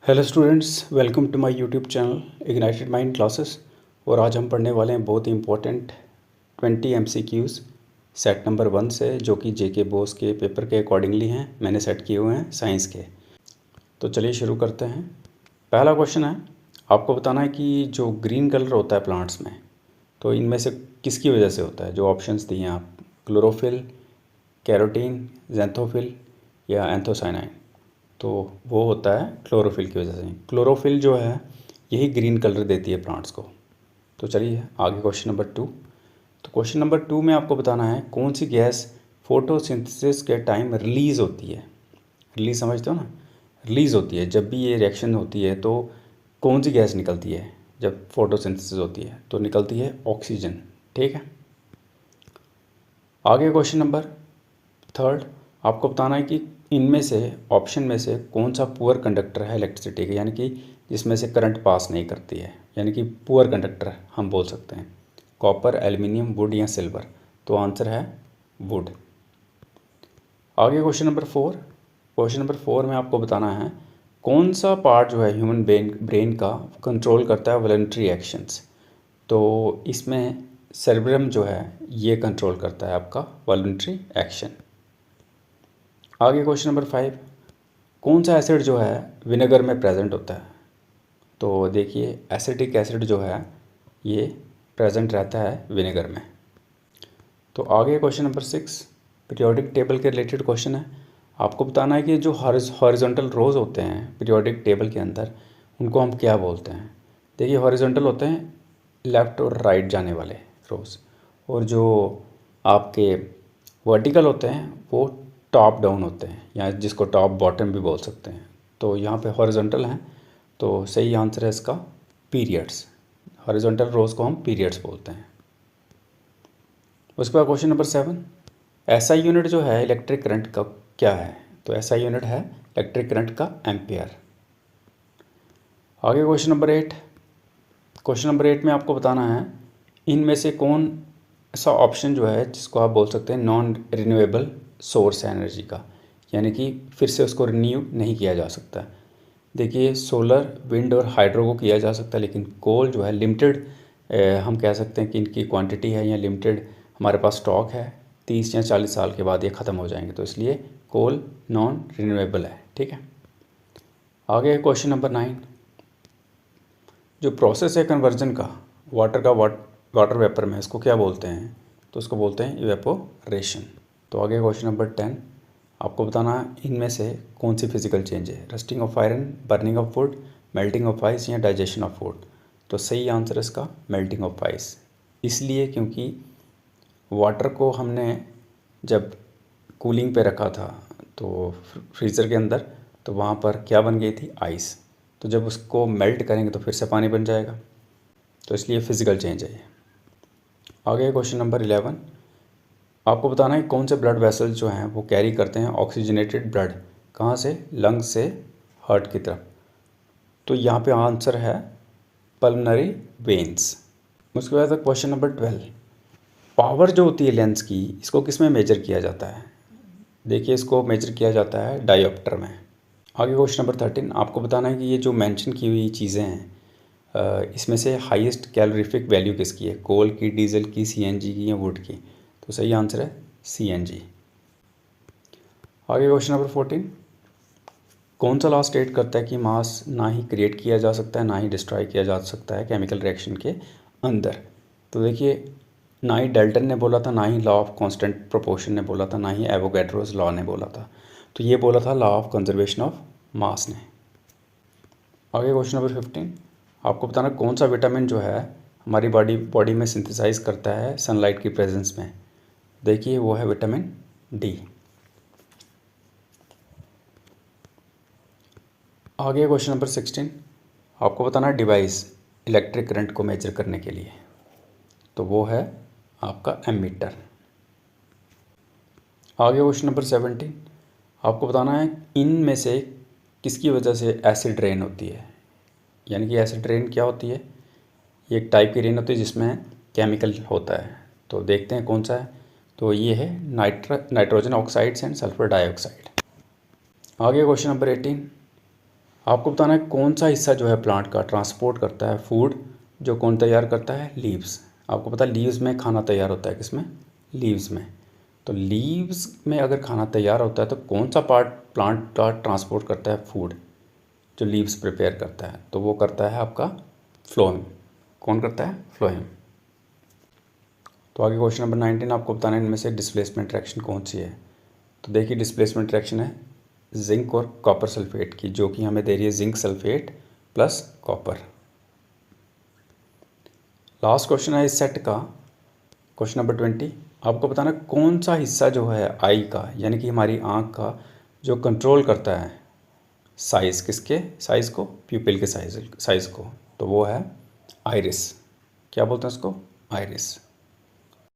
Hello students, welcome to my YouTube channel ignited mind classes. और आज हम पढ़ने वाले हैं बहुत ही इंपॉर्टेंट 20 MCQs सेट नंबर 1 से, जो कि जेके बोस के पेपर के अकॉर्डिंगली हैं, मैंने सेट किए हुए हैं साइंस के। तो चलिए शुरू करते हैं। पहला क्वेश्चन है, आपको बताना है कि जो ग्रीन कलर होता है प्लांट्स में, तो इनमें से किसकी वजह से होता है। जो ऑप्शंस दिए हैं आप, क्लोरोफिल, कैरोटीन, ज़ैंथोफिल या एंथोसाइनाइन। तो वो होता है क्लोरोफिल की वजह से। क्लोरोफिल जो है यही ग्रीन कलर देती है प्लांट्स को। तो चलिए आगे क्वेश्चन नंबर 2। तो क्वेश्चन नंबर 2 में आपको बताना है कौन सी गैस फोटोसिंथेसिस के टाइम रिलीज़ होती है। रिलीज समझते हो ना, रिलीज़ होती है जब भी ये रिएक्शन होती है। तो कौन सी गैस निकलती है जब फोटोसिंथेसिस होती है? तो निकलती है ऑक्सीजन। ठीक है। आगे क्वेश्चन नंबर 3, आपको बताना है कि इनमें से ऑप्शन में से कौन सा पुअर कंडक्टर है इलेक्ट्रिसिटी का, यानी कि जिसमें से करंट पास नहीं करती है, यानी कि पुअर कंडक्टर हम बोल सकते हैं। कॉपर, एल्युमिनियम, वुड या सिल्वर। तो आंसर है वुड। आगे क्वेश्चन नंबर 4। क्वेश्चन नंबर 4 में आपको बताना है कौन सा पार्ट जो है ह्यूमन ब्रेन का कंट्रोल करता है वॉलंटरी एक्शंस। तो इसमें सेरेब्रम जो है ये कंट्रोल करता है आपका वॉलंटरी एक्शन। आगे क्वेश्चन नंबर 5, कौन सा एसिड जो है विनेगर में प्रेजेंट होता है। तो देखिए एसिटिक एसिड जो है ये प्रेजेंट रहता है विनेगर में। तो आगे क्वेश्चन नंबर 6, पीरियोडिक टेबल के रिलेटेड क्वेश्चन है। आपको बताना है कि जो हॉरिजॉन्टल रोज होते हैं पीरियोडिक टेबल के अंदर, उनको हम क्या बोलते हैं। देखिए हॉरिजॉन्टल होते हैं लेफ़्ट और राइट जाने वाले रोज, और जो आपके वर्टिकल होते हैं वो टॉप डाउन होते हैं, या जिसको टॉप बॉटम भी बोल सकते हैं। तो यहाँ पे हॉरिजॉन्टल हैं, तो सही आंसर है इसका पीरियड्स। हॉरिजॉन्टल रोज को हम पीरियड्स बोलते हैं। उसके बाद क्वेश्चन नंबर 7, एसआई यूनिट जो है इलेक्ट्रिक करंट का क्या है। तो एसआई यूनिट है इलेक्ट्रिक करंट का एम्पियर। आगे क्वेश्चन नंबर 8। क्वेश्चन नंबर 8 में आपको बताना है इनमें से कौन सा ऑप्शन जो है जिसको आप बोल सकते हैं नॉन रिन्यूएबल सोर्स है एनर्जी का, यानी कि फिर से उसको रिन्यू नहीं किया जा सकता। देखिए सोलर, विंड और हाइड्रो को किया जा सकता है, लेकिन कोल जो है लिमिटेड, हम कह सकते हैं कि इनकी क्वांटिटी है या लिमिटेड हमारे पास स्टॉक है, 30 या 40 साल के बाद ये ख़त्म हो जाएंगे। तो इसलिए कोल नॉन रिन्यूएबल है। ठीक है। आगे क्वेश्चन नंबर 9, जो प्रोसेस है कन्वर्जन का वाटर का वाटर वेपर में, इसको क्या बोलते हैं। तो उसको बोलते हैं इवेपोरेशन। तो आगे क्वेश्चन नंबर 10, आपको बताना इनमें से कौन सी फिजिकल चेंज है। Rusting of iron, burning of would, melting of ice या डाइजेशन ऑफ फूड। तो सही आंसर है इसका मेल्टिंग ऑफ आइस। इसलिए क्योंकि वाटर को हमने जब कूलिंग पे रखा था तो फ्रीज़र के अंदर, तो वहाँ पर क्या बन गई थी, आइस। तो जब उसको मेल्ट करेंगे तो फिर से पानी बन जाएगा। तो इसलिए फिजिकल चेंज है ये। आगे क्वेश्चन नंबर 11, आपको बताना है कौन से ब्लड वेसल्स जो हैं वो कैरी करते हैं ऑक्सीजनेटेड ब्लड, कहाँ से, लंग्स से हार्ट की तरफ। तो यहाँ पे आंसर है पल्मनरी वेन्स। उसके बाद क्वेश्चन नंबर 12, पावर जो होती है लेंस की, इसको किस में मेजर किया जाता है। देखिए इसको मेजर किया जाता है डायोप्टर में। आगे क्वेश्चन नंबर 13, आपको बताना है कि ये जो मेंशन की हुई चीज़ें हैं इसमें से हाईएस्ट कैलोरीफिक वैल्यू किसकी है, कोल की, डीजल की, सीएनजी की या वुड की। तो सही आंसर है सीएनजी। आगे क्वेश्चन नंबर 14, कौन सा लॉ स्टेट करता है कि मास ना ही क्रिएट किया जा सकता है ना ही डिस्ट्रॉय किया जा सकता है केमिकल रिएक्शन के अंदर। तो देखिए ना ही डेल्टन ने बोला था, ना ही लॉ ऑफ कांस्टेंट प्रोपोर्शन ने बोला था, ना ही एवोगैड्रोस लॉ ने बोला था। तो ये बोला था law of conservation of mass ने। आगे क्वेश्चन नंबर 15, आपको बताना कौन सा विटामिन जो है हमारी बॉडी में सिंथेसाइज करता है सनलाइट की प्रेजेंस में। देखिए वो है विटामिन डी। आगे क्वेश्चन नंबर 16, आपको बताना है डिवाइस इलेक्ट्रिक करंट को मेजर करने के लिए। तो वो है आपका एमीटर। आगे क्वेश्चन नंबर 17, आपको बताना है इन में से किसकी वजह से एसिड रेन होती है। यानी कि एसिड रेन क्या होती है, ये एक टाइप की रेन होती है जिसमें केमिकल होता है। तो देखते हैं कौन सा है। तो ये है nitrogen oxides and sulphur dioxide. आगे क्वेश्चन नंबर 18, आपको बताना है कौन सा हिस्सा जो है प्लांट का ट्रांसपोर्ट करता है फूड, जो कौन तैयार करता है, लीव्स। आपको पता है लीव्स में खाना तैयार होता है, किसमें, लीव्स में। तो लीव्स में अगर खाना तैयार होता है तो कौन सा पार्ट प्लांट का ट्रांसपोर्ट करता है फूड, जो लीव्स प्रिपेयर करता है, तो वो करता है आपका फ्लोएम। कौन करता है, फ्लोएम। तो आगे क्वेश्चन नंबर 19 आपको बताना है इनमें से डिस्प्लेसमेंट रिएक्शन कौन सी है। तो देखिए डिस्प्लेसमेंट रिएक्शन है जिंक और कॉपर सल्फेट की, जो कि हमें दे रही है zinc sulphate plus copper. Last question है इस सेट का, क्वेश्चन नंबर 20। आपको बताना कौन सा हिस्सा जो है आई का, यानी कि हमारी आँख का, जो कंट्रोल करता है साइज़, किसके साइज़ को, प्यूपिल के साइज़ को, तो वो है आइरिस। क्या बोलते हैं उसको, आइरिस।